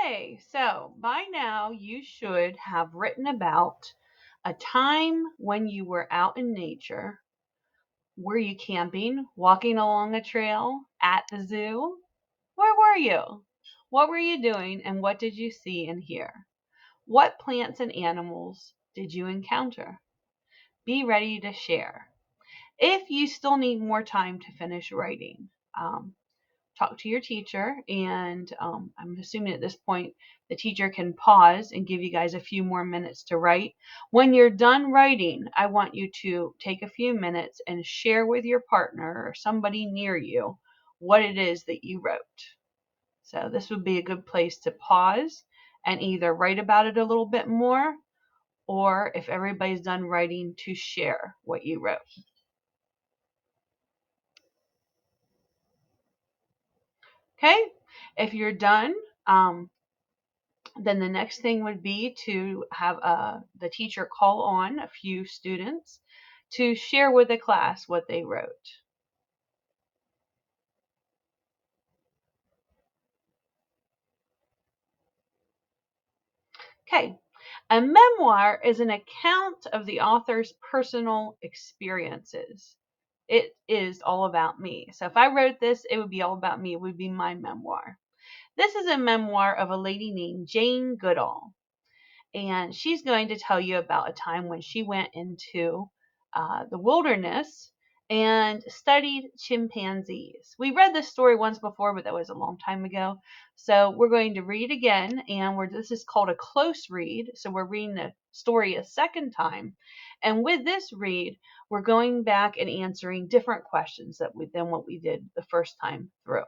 Okay, so by now you should have written about a time when you were out in nature. Were you camping, walking along a trail, at the zoo? Where were you? What were you doing and what did you see and hear? What plants and animals did you encounter? Be ready to share. If you still need more time to finish writing, um, talk to your teacher, and I'm assuming at this point the teacher can pause and give you guys a few more minutes to write. When you're done writing, I want you to take a few minutes and share with your partner or somebody near you what it is that you wrote. So this would be a good place to pause and either write about it a little bit more, or if everybody's done writing, to share what you wrote. Okay, if you're done, then the next thing would be to have the teacher call on a few students to share with the class what they wrote. Okay, a memoir is an account of the author's personal experiences. It is all about me. So if I wrote this, it would be all about me. It would be my memoir. This is a memoir of a lady named Jane Goodall. And she's going to tell you about a time when she went into the wilderness and studied chimpanzees. We read this story once before, but that was a long time ago. So we're going to read again, and this is called a close read. So we're reading the story a second time. And with this read, we're going back and answering different questions than what we did the first time through.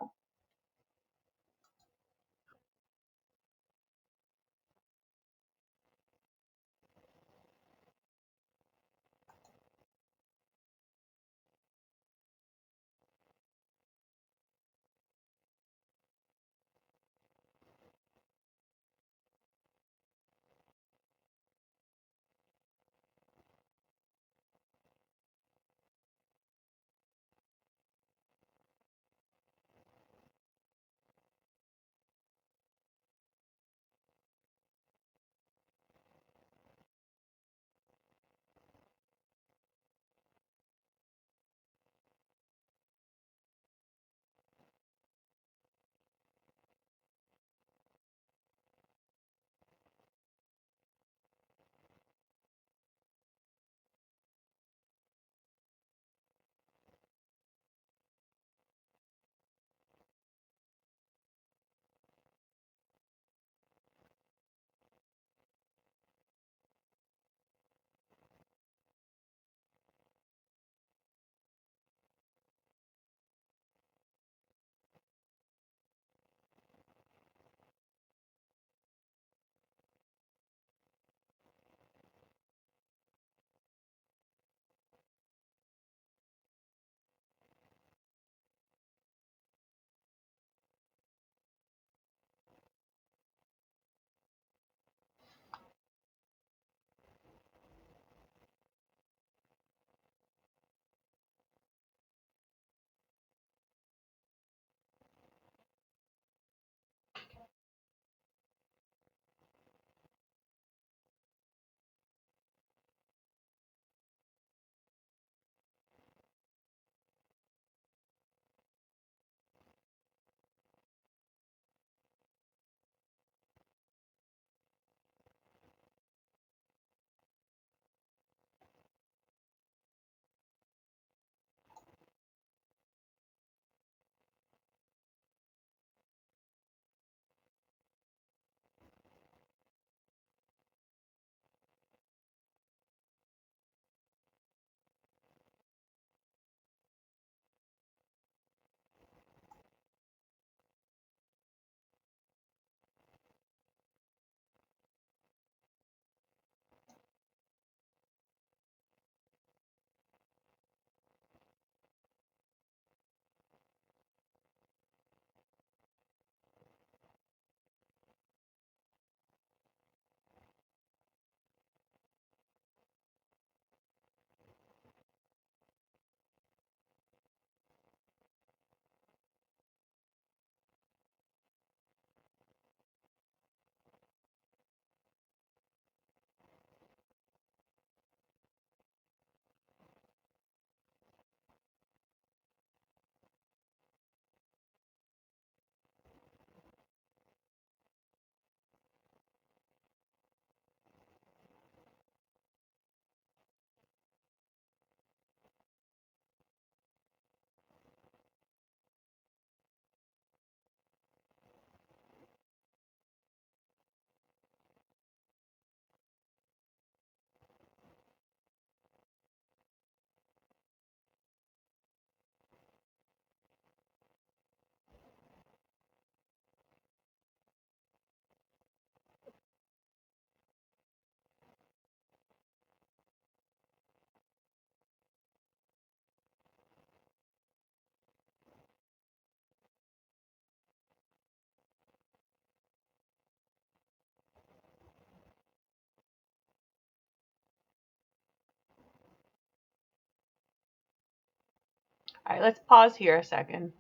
All right, let's pause here a second.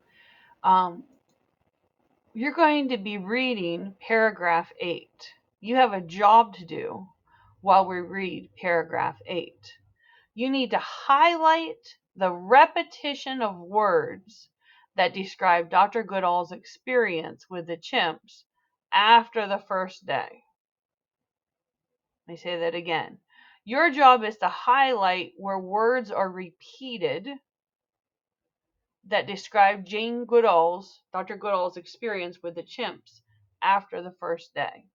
Um, you're going to be reading paragraph 8. You have a job to do while we read paragraph 8. You need to highlight the repetition of words that describe Dr. Goodall's experience with the chimps after the first day. Let me say that again. Your job is to highlight where words are repeated that describe Dr. Goodall's experience with the chimps after the first day.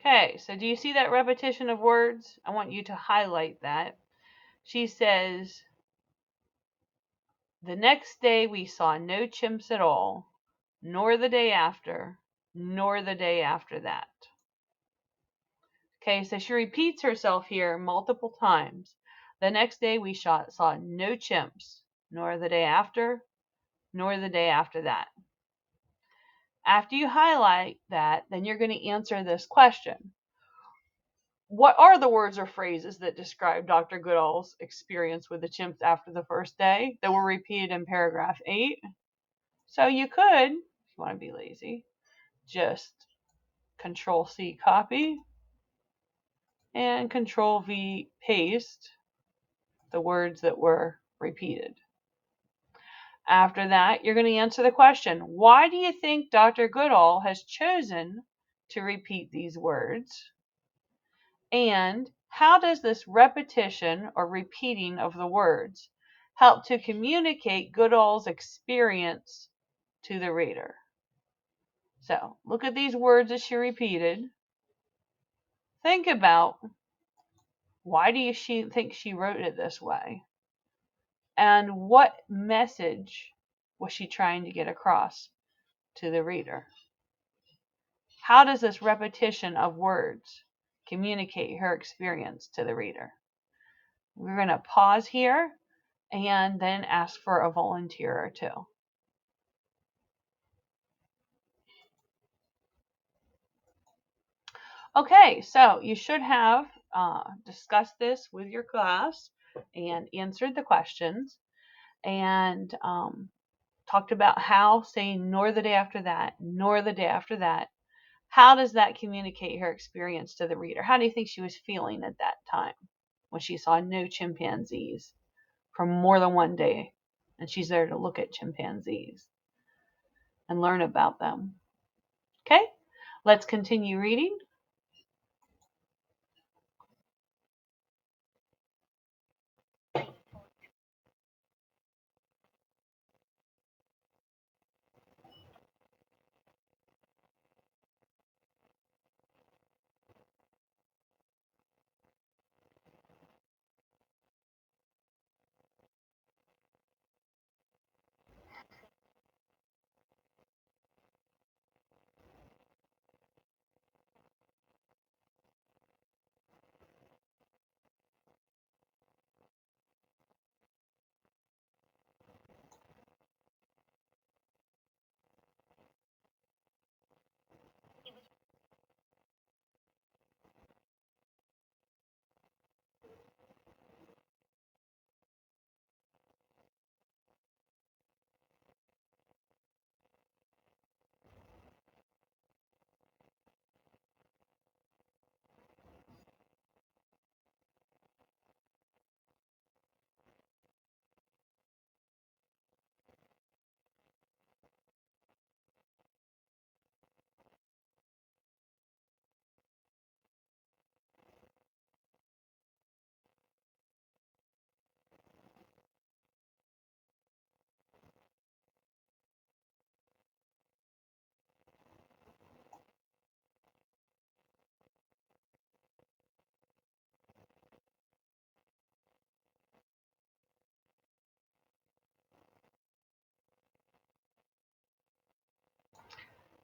Okay, so do you see that repetition of words? I want you to highlight that. She says, the next day we saw no chimps at all, nor the day after, nor the day after that. Okay, so she repeats herself here multiple times. The next day we saw no chimps, nor the day after, nor the day after that. After you highlight that, then you're going to answer this question. What are the words or phrases that describe Dr. Goodall's experience with the chimps after the first day that were repeated in paragraph 8? So you could, if you want to be lazy, just Control C copy and Control V paste the words that were repeated. After that, you're going to answer the question, why do you think Dr. Goodall has chosen to repeat these words? And how does this repetition or repeating of the words help to communicate Goodall's experience to the reader? So look at these words that she repeated. Think about, why do you think she wrote it this way? And what message was she trying to get across to the reader? How does this repetition of words communicate her experience to the reader? We're going to pause here and then ask for a volunteer or two. Okay, so you should have discussed this with your class and answered the questions and talked about how saying nor the day after that, nor the day after that, how does that communicate her experience to the reader? How do you think she was feeling at that time when she saw no chimpanzees for more than one day and she's there to look at chimpanzees and learn about them? Okay, let's continue reading.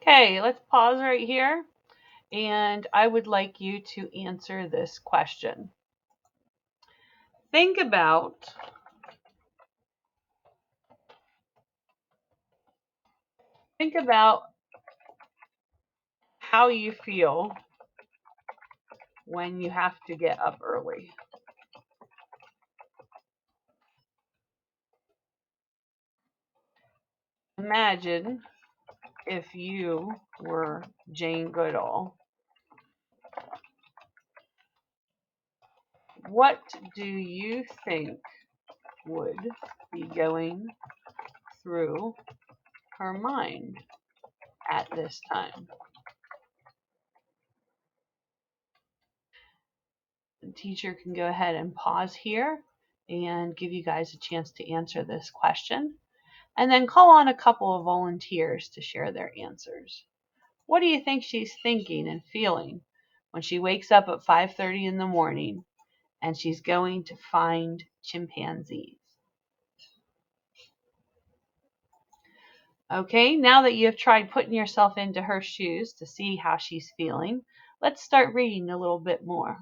Okay, let's pause right here. And I would like you to answer this question. Think about think about how you feel when you have to get up early. Imagine if you were Jane Goodall. What do you think would be going through her mind at this time? The teacher can go ahead and pause here and give you guys a chance to answer this question, and then call on a couple of volunteers to share their answers. What do you think she's thinking and feeling when she wakes up at 5:30 in the morning and she's going to find chimpanzees? Okay, now that you have tried putting yourself into her shoes to see how she's feeling, let's start reading a little bit more.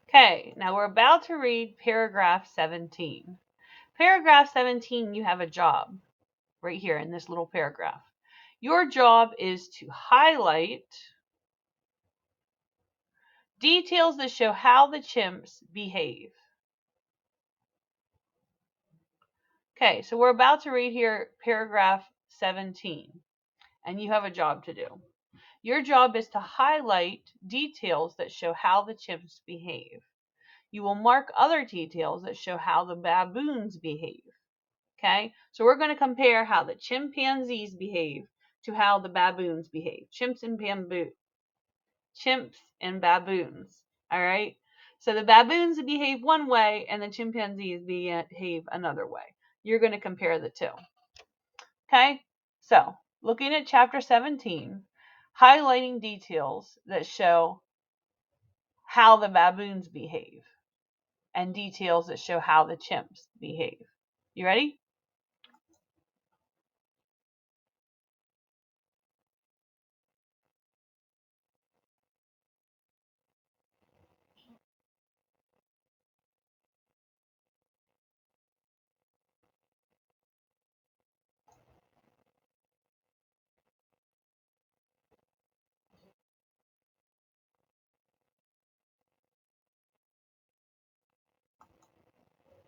Okay, now we're about to read paragraph 17. Paragraph 17, you have a job right here in this little paragraph. Your job is to highlight details that show how the chimps behave. Okay, so we're about to read here paragraph 17, and you have a job to do. Your job is to highlight details that show how the chimps behave. You will mark other details that show how the baboons behave. Okay, so we're going to compare how the chimpanzees behave to how the baboons behave. Chimps and baboons. All right. So the baboons behave one way and the chimpanzees behave another way. You're going to compare the two. Okay. So looking at chapter 17, highlighting details that show how the baboons behave and details that show how the chimps behave. You ready?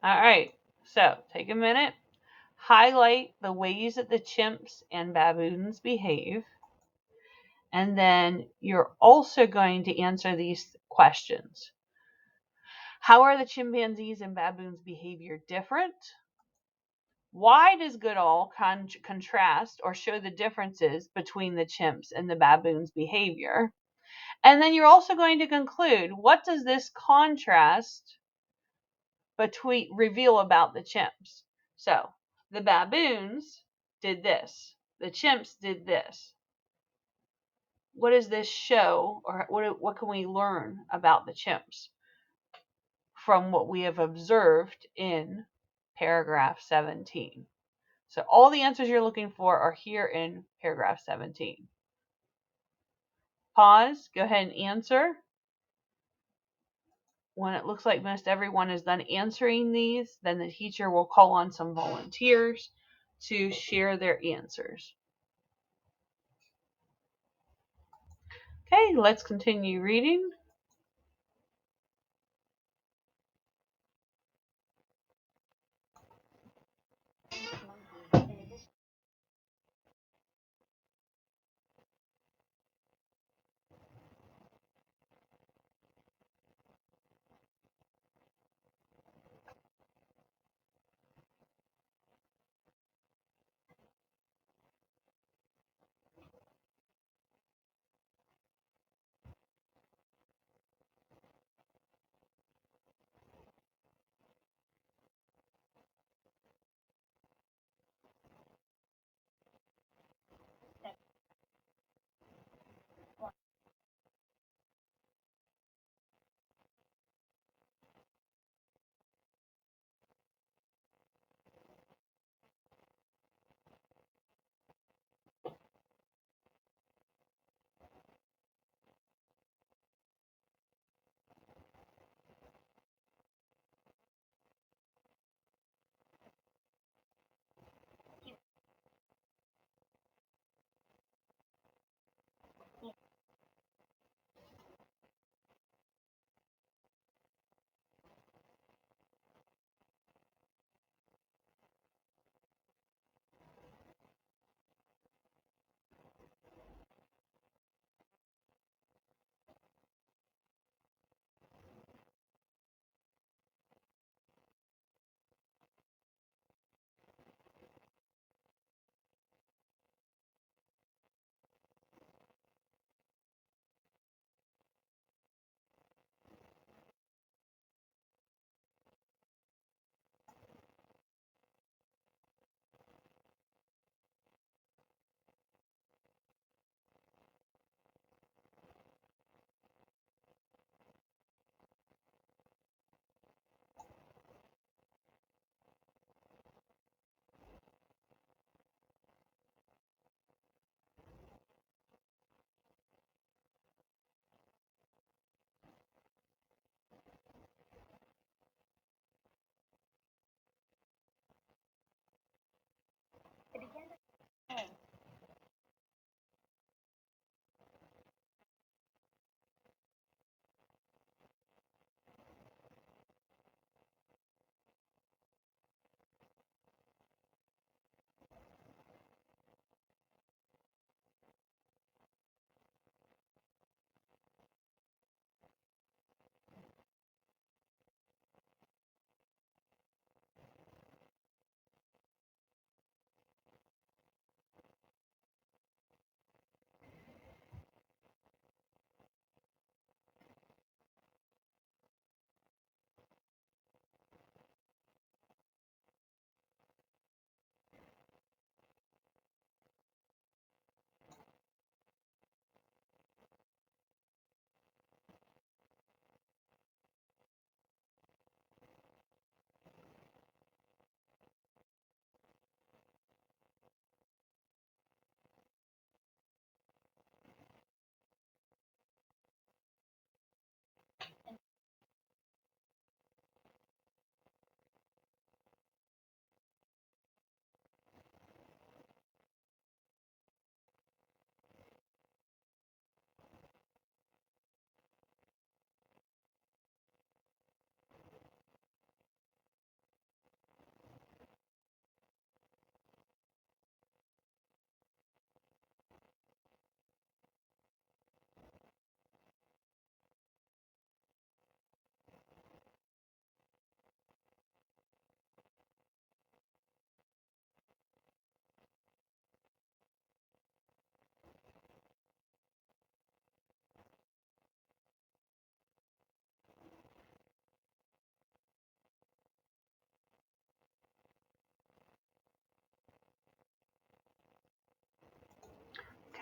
All right. So take a minute. Highlight the ways that the chimps and baboons behave. And then you're also going to answer these questions. How are the chimpanzees and baboons' behavior different? Why does Goodall contrast or show the differences between the chimps and the baboons' behavior? And then you're also going to conclude, what does this contrast reveal about the chimps? So the baboons did this. The chimps did this. What does this show, or what can we learn about the chimps from what we have observed in paragraph 17? So all the answers you're looking for are here in paragraph 17. Pause, go ahead and answer. When it looks like most everyone is done answering these, then the teacher will call on some volunteers to share their answers. Okay, let's continue reading.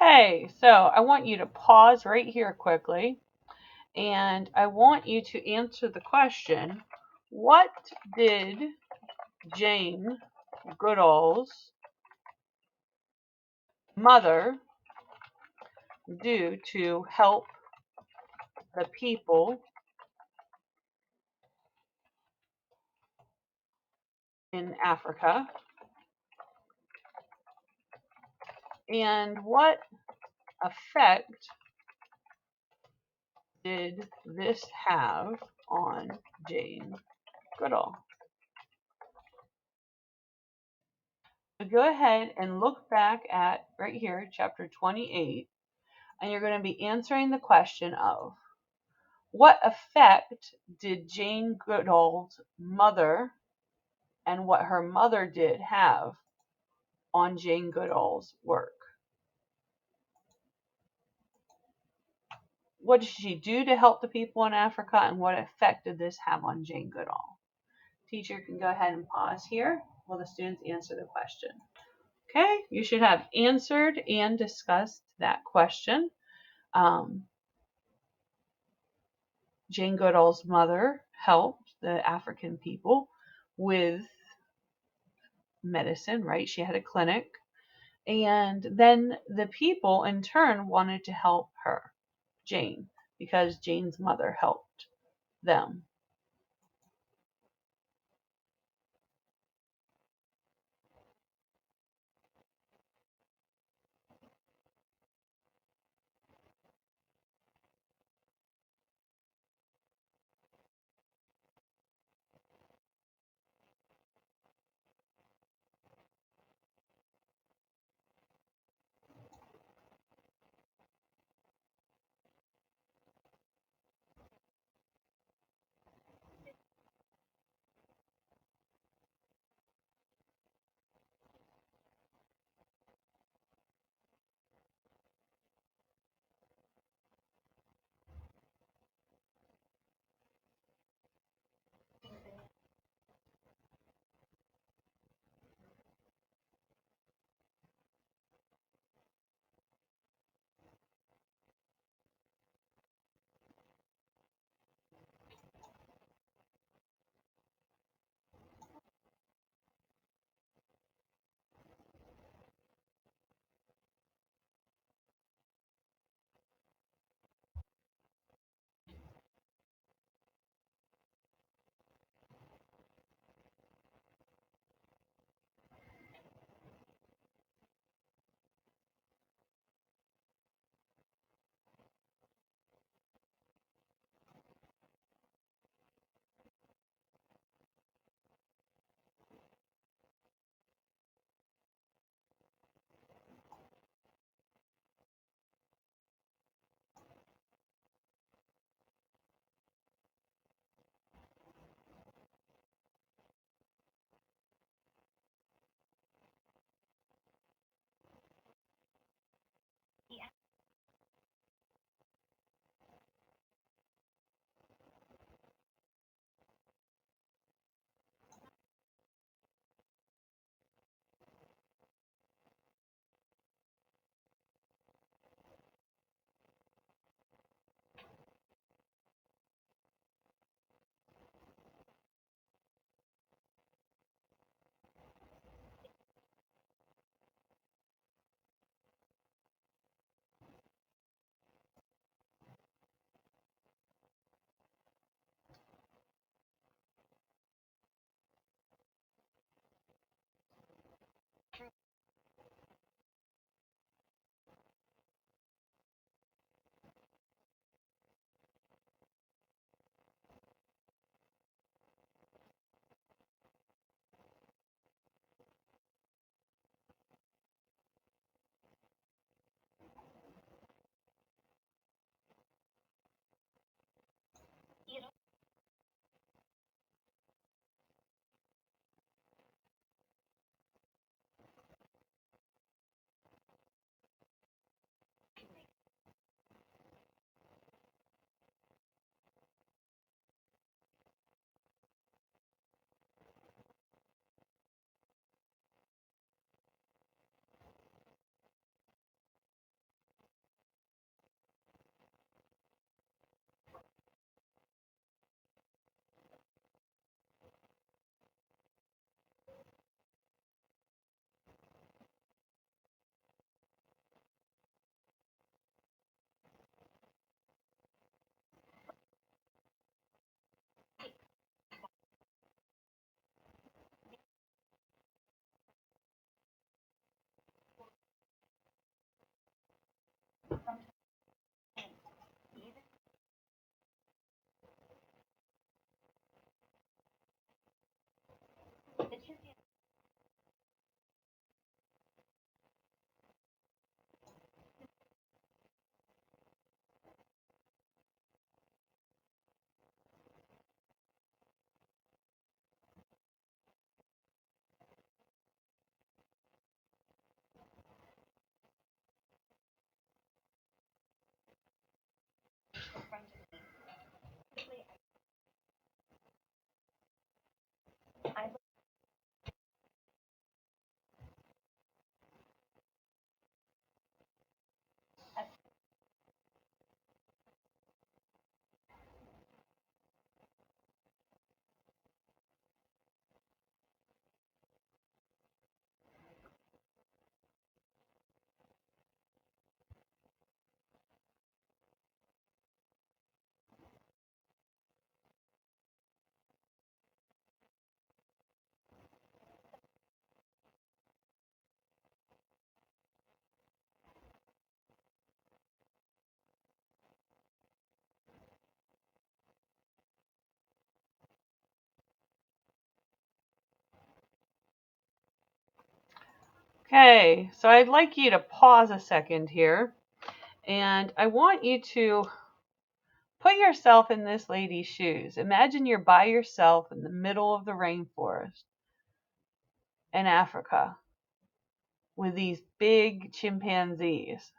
Okay, so I want you to pause right here quickly, and I want you to answer the question, what did Jane Goodall's mother do to help the people in Africa? And what effect did this have on Jane Goodall? So go ahead and look back at right here, chapter 28, and you're going to be answering the question of what effect did Jane Goodall's mother and what her mother did have on Jane Goodall's work? What did she do to help the people in Africa, and what effect did this have on Jane Goodall? Teacher can go ahead and pause here while the students answer the question. Okay, you should have answered and discussed that question. Jane Goodall's mother helped the African people with medicine, right? She had a clinic. And then the people in turn wanted to help her, Jane, because Jane's mother helped them. Okay, so I'd like you to pause a second here, and I want you to put yourself in this lady's shoes. Imagine you're by yourself in the middle of the rainforest in Africa with these big chimpanzees.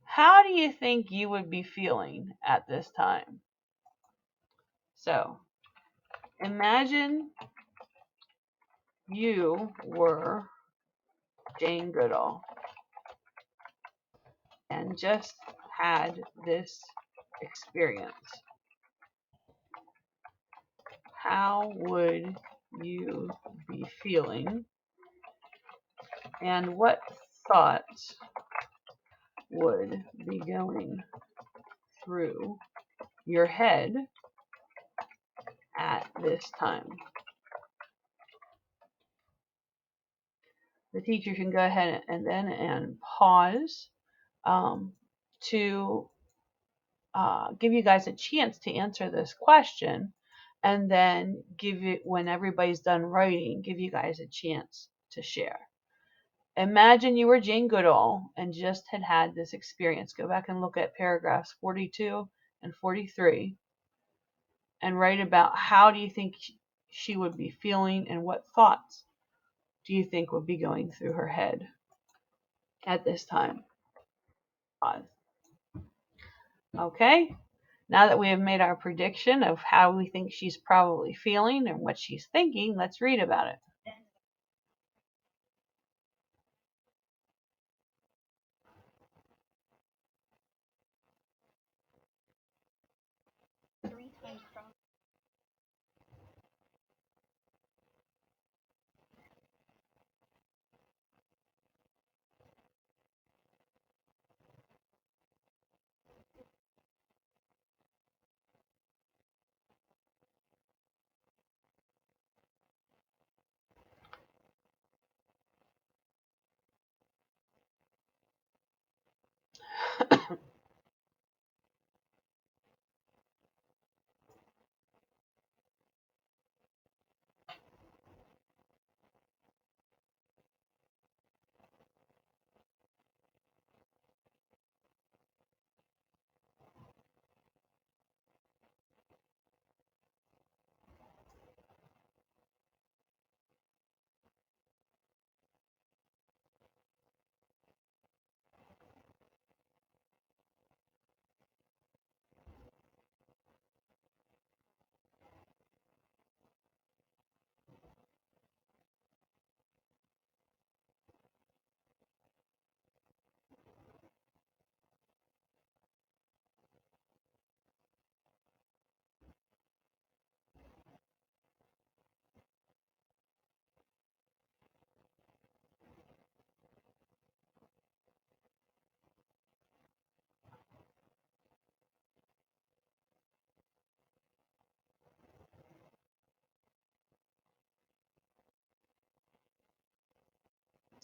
How do you think you would be feeling at this time? So, imagine you were Jane Goodall and just had this experience. How would you be feeling? And what thoughts would be going through your head at this time? The teacher can go ahead and pause um, to give you guys a chance to answer this question, and then give it when everybody's done writing, give you guys a chance to share. Imagine you were Jane Goodall and just had this experience. Go back and look at paragraphs 42 and 43 and write about how do you think she would be feeling and what thoughts do you think would be going through her head at this time. Pause. Okay, now that we have made our prediction of how we think she's probably feeling and what she's thinking, let's read about it.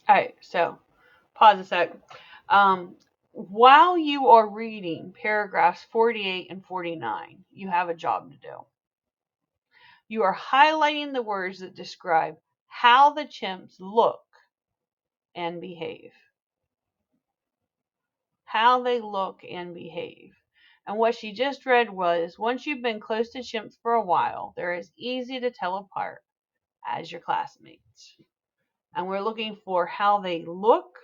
All right, so pause a sec. While you are reading paragraphs 48 and 49, you have a job to do. You are highlighting the words that describe how the chimps look and behave. How they look and behave. And what she just read was, once you've been close to chimps for a while, they're as easy to tell apart as your classmates. And we're looking for how they look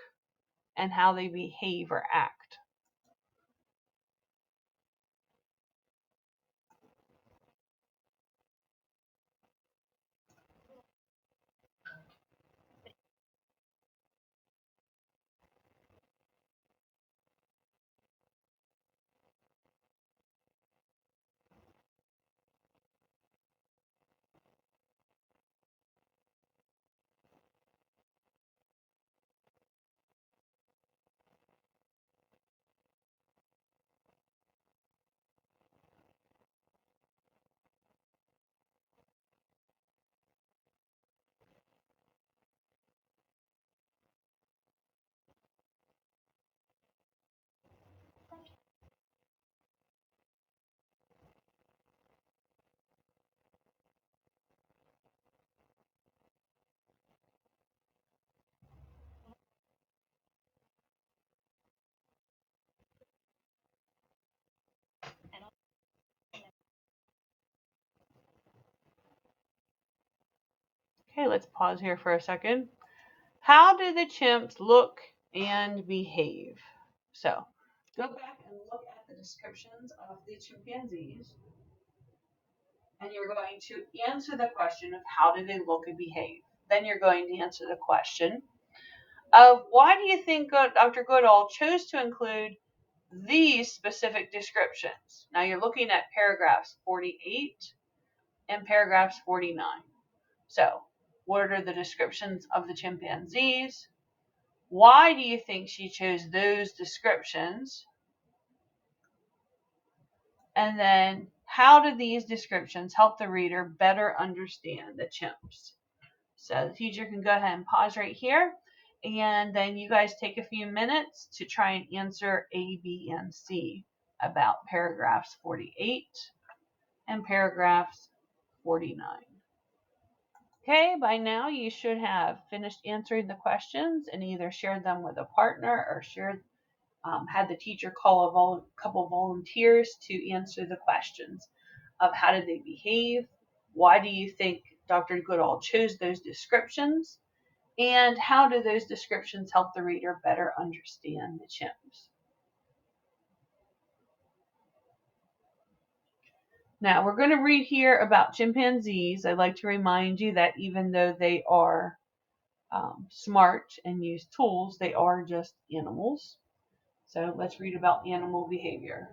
and how they behave or act. Okay, let's pause here for a second. How do the chimps look and behave? So, go back and look at the descriptions of the chimpanzees, and you're going to answer the question of how do they look and behave. Then you're going to answer the question of why do you think Dr. Goodall chose to include these specific descriptions? Now you're looking at paragraphs 48 and paragraphs 49. So, what are the descriptions of the chimpanzees? Why do you think she chose those descriptions? And then, how do these descriptions help the reader better understand the chimps? So the teacher can go ahead and pause right here, and then you guys take a few minutes to try and answer A, B, and C about paragraphs 48 and paragraphs 49. Okay, by now you should have finished answering the questions and either shared them with a partner or had the teacher call a couple volunteers to answer the questions of how did they behave, why do you think Dr. Goodall chose those descriptions, and how do those descriptions help the reader better understand the chimps. Now we're going to read here about chimpanzees. I'd like to remind you that even though they are smart and use tools, they are just animals. So let's read about animal behavior.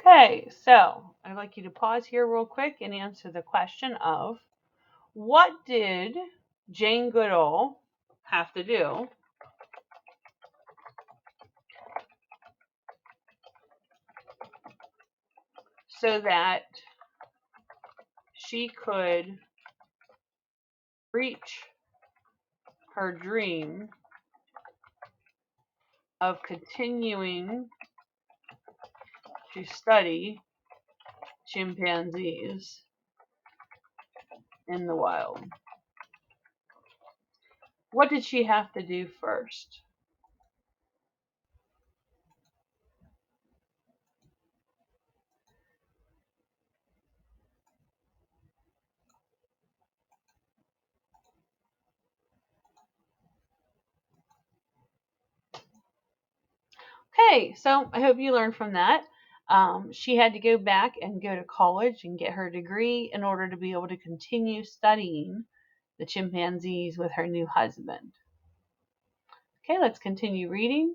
Okay, so I'd like you to pause here real quick and answer the question of what did Jane Goodall have to do so that she could reach her dream of continuing to study chimpanzees in the wild? What did she have to do first? Okay, so I hope you learned from that. She had to go back and go to college and get her degree in order to be able to continue studying the chimpanzees with her new husband. Okay, let's continue reading.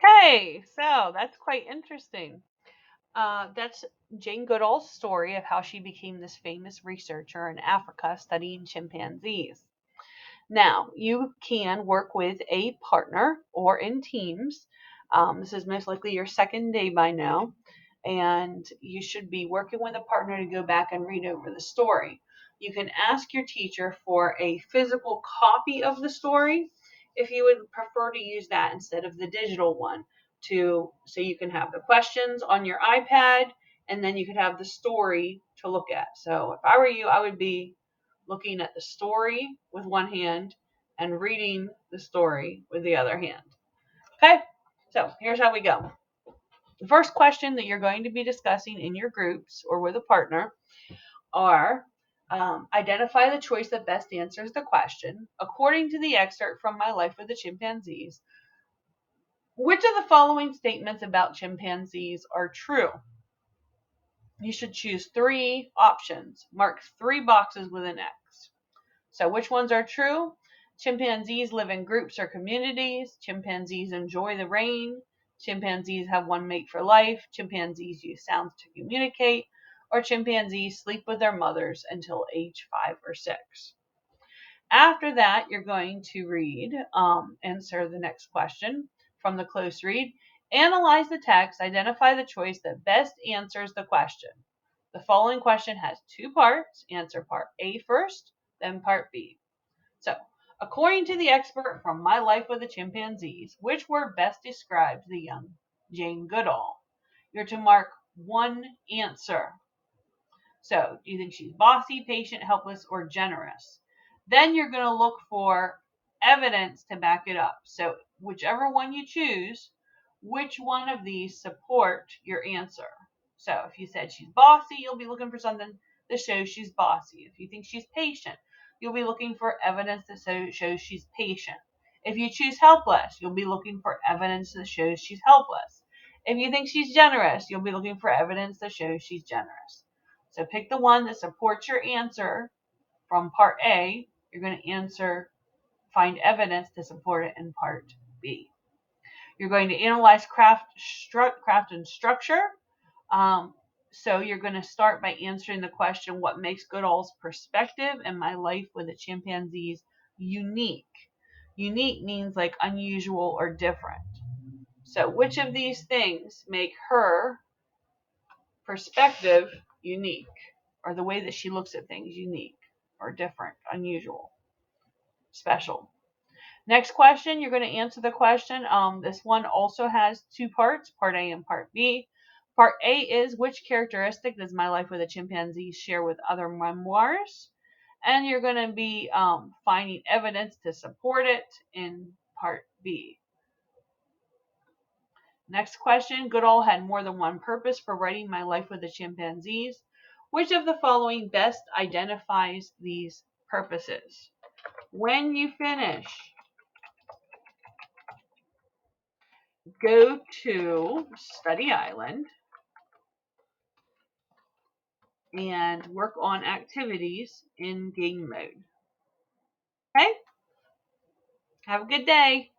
Okay, so that's quite interesting. That's Jane Goodall's story of how she became this famous researcher in Africa studying chimpanzees. Now, you can work with a partner or in teams. This is most likely your second day by now, and you should be working with a partner to go back and read over the story. You can ask your teacher for a physical copy of the story if you would prefer to use that instead of the digital one so you can have the questions on your iPad and then you could have the story to look at. So if I were you, I would be looking at the story with one hand and reading the story with the other hand. Okay, so here's how we go. The first question that you're going to be discussing in your groups or with a partner are identify the choice that best answers the question. According to the excerpt from My Life with the Chimpanzees, which of the following statements about chimpanzees are true? You should choose three options. Mark three boxes with an X. So which ones are true? Chimpanzees live in groups or communities. Chimpanzees enjoy the rain. Chimpanzees have one mate for life. Chimpanzees use sounds to communicate. Or chimpanzees sleep with their mothers until age 5 or 6. After that, you're going to read, answer the next question from the close read. Analyze the text, identify the choice that best answers the question. The following question has two parts. Answer part A first, then part B. So, according to the expert from My Life with the Chimpanzees, which word best describes the young Jane Goodall? You're to mark one answer. So, do you think she's bossy, patient, helpless, or generous? Then you're going to look for evidence to back it up. So, whichever one you choose, which one of these support your answer? So, if you said she's bossy, you'll be looking for something that shows she's bossy. If you think she's patient, you'll be looking for evidence that shows she's patient. If you choose helpless, you'll be looking for evidence that shows she's helpless. If you think she's generous, you'll be looking for evidence that shows she's generous. So pick the one that supports your answer from part A. You're going to find evidence to support it in part B. You're going to analyze craft and structure. So you're going to start by answering the question, what makes Goodall's perspective and My Life with the Chimpanzees unique? Unique means like unusual or different. So which of these things make her perspective unique, or the way that she looks at things unique or different, unusual, special? Next question, you're going to answer the question. This one also has two parts, part A and part B. Part A is, which characteristic does My Life with a Chimpanzee share with other memoirs? and you're going to be finding evidence to support it in part B. Next question. Goodall had more than one purpose for writing My Life with the Chimpanzees. Which of the following best identifies these purposes? When you finish, go to Study Island and work on activities in game mode. Okay? Have a good day.